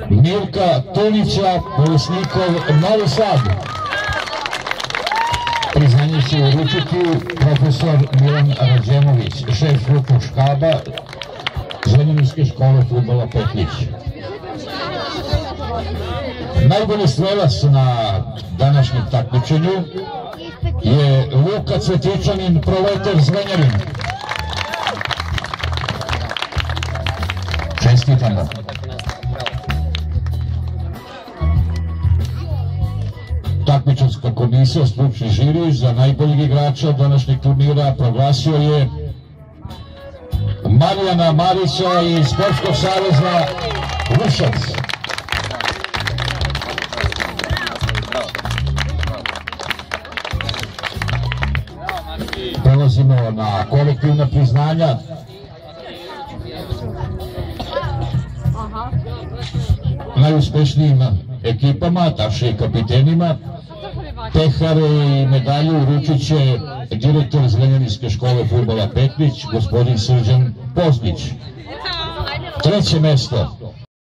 Milka Tunića, Bolesnikov, Novi Sad. Priznanje će uručiti profesor Milan Rađenović, šef stručnog štaba Zrenjaninske škole fudbala Petlić. Najbolji strelac na današnjem takmičenju je Luka Cvetičanin, Proletar Zrenjanin. Čestitamo. Takmičarska komisija, stručni žiri za najboljeg igrača današnjeg turnira proglasio je Marijana Marića iz Sportskog saveza Vršac. Prelazimo na kolektivna priznanja. Najuspešnijim ekipama, tačnije kapitenima, pehare i medalju uručit će direktor Zrenjaninske škole fudbala Petlić, gospodin Srđan Poznić. Treće mesto